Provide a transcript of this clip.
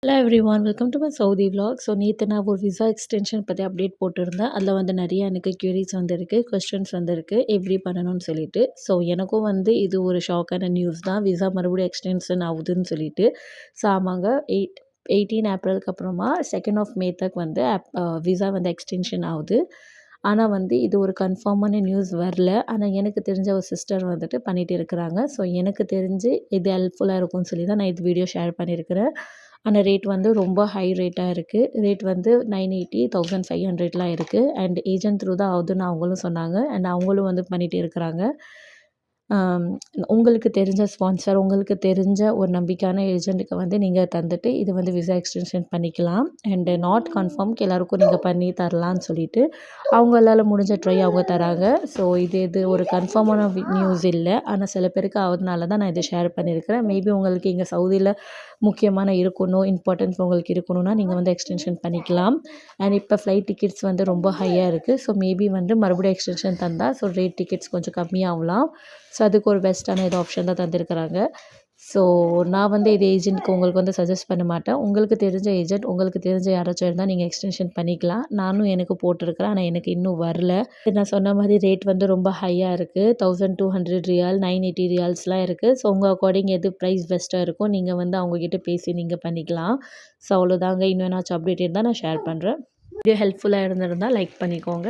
Hello everyone welcome to my Saudi vlog. So நேற்று நான் ஒரு விசா எக்ஸ்டென்ஷன் பற்றி அப்டேட் போட்டிருந்தேன். அதில் வந்து நிறைய எனக்கு க்யூரிஸ் வந்திருக்கு, கொஸ்டின்ஸ் வந்திருக்கு எப்படி பண்ணணும்னு சொல்லிட்டு. ஸோ எனக்கும் வந்து இது ஒரு ஷாக்கான நியூஸ் தான், விசா மறுபடியும் எக்ஸ்டென்ஷன் ஆகுதுன்னு சொல்லிட்டு. ஸோ ஆமாங்க, 18 ஏப்ரலுக்கு அப்புறமா 2nd ஆஃப் மே தக் வந்து விசா வந்து எக்ஸ்டென்ஷன் ஆகுது. ஆனால் வந்து இது ஒரு கன்ஃபார்மான நியூஸ் வரல. ஆனால் எனக்கு தெரிஞ்ச ஒரு சிஸ்டர் வந்துட்டு பண்ணிகிட்டு இருக்கிறாங்க. ஸோ எனக்கு தெரிஞ்சு இது ஹெல்ப்ஃபுல்லாக இருக்கும்னு சொல்லி தான் நான் இது வீடியோ ஷேர் பண்ணியிருக்கிறேன். ஆனால் ரேட் வந்து ரொம்ப ஹை ரேட்டாக இருக்குது. ரேட் வந்து 980, 1500லாம் இருக்குது. அண்ட் ஏஜென்ட் த்ரூ தான் ஆகுதுன்னு அவங்களும் சொன்னாங்க. அண்ட் அவங்களும் வந்து பண்ணிகிட்டு இருக்கிறாங்க. உங்களுக்கு தெரிஞ்ச ஸ்பான்சர், உங்களுக்கு தெரிஞ்ச ஒரு நம்பிக்கையான ஏஜென்ட்டுக்கு வந்து நீங்கள் தந்துட்டு இது வந்து விசா எக்ஸ்டென்ஷன் பண்ணிக்கலாம். அண்டு நாட் கன்ஃபார்ம்க்கு எல்லாருக்கும் நீங்கள் பண்ணி தரலான்னு சொல்லிட்டு அவங்களால முடிஞ்ச ட்ரை அவங்க தராங்க. ஸோ இது ஒரு கன்ஃபார்மான நியூஸ் இல்லை. ஆனால் சில பேருக்கு ஆகுதுனால தான் நான் இதை ஷேர் பண்ணியிருக்கிறேன். மேபி உங்களுக்கு இங்கே சவுதியில் முக்கியமான இருக்கணும், இம்பார்ட்டன்ஸ் உங்களுக்கு இருக்கணும்னா நீங்கள் வந்து எக்ஸ்டென்ஷன் பண்ணிக்கலாம். அண்ட் இப்போ ஃப்ளைட் டிக்கெட்ஸ் வந்து ரொம்ப ஹையாக இருக்குது. ஸோ மேபி வந்து மறுபடியும் எக்ஸ்டென்ஷன் தந்தால் ஸோ ரேட் டிக்கெட்ஸ் கொஞ்சம் கம்மியாகலாம். ஸோ அதுக்கு ஒரு பெஸ்ட்டான இது ஆப்ஷன் தான் தந்திருக்கிறாங்க. ஸோ நான் வந்து இது ஏஜென்ட்க்கு உங்களுக்கு வந்து சஜஸ்ட் பண்ண மாட்டேன். உங்களுக்கு தெரிஞ்ச ஏஜென்ட், உங்களுக்கு தெரிஞ்ச யாராச்சும் இருந்தால் நீங்கள் எக்ஸ்டென்ஷன் பண்ணிக்கலாம். நானும் எனக்கு போட்டிருக்கிறேன், ஆனால் எனக்கு இன்னும் வரல. நான் சொன்ன மாதிரி ரேட் வந்து ரொம்ப ஹையாக இருக்குது. 1200 ரியால், 980 ரியால்ஸ்லாம் இருக்குது. ஸோ உங்கள் அக்கார்டிங் எது ப்ரைஸ் பெஸ்ட்டாக இருக்கோ நீங்கள் வந்து அவங்கக்கிட்ட பேசி நீங்கள் பண்ணிக்கலாம். ஸோ அவ்வளோதாங்க. இன்னும் ஏதாச்சும் அப்டேட் இருந்தால் நான் ஷேர் பண்ணுறேன். வீடியோ ஹெல்ப்ஃபுல்லாக இருந்திருந்தால் லைக் பண்ணிக்கோங்க.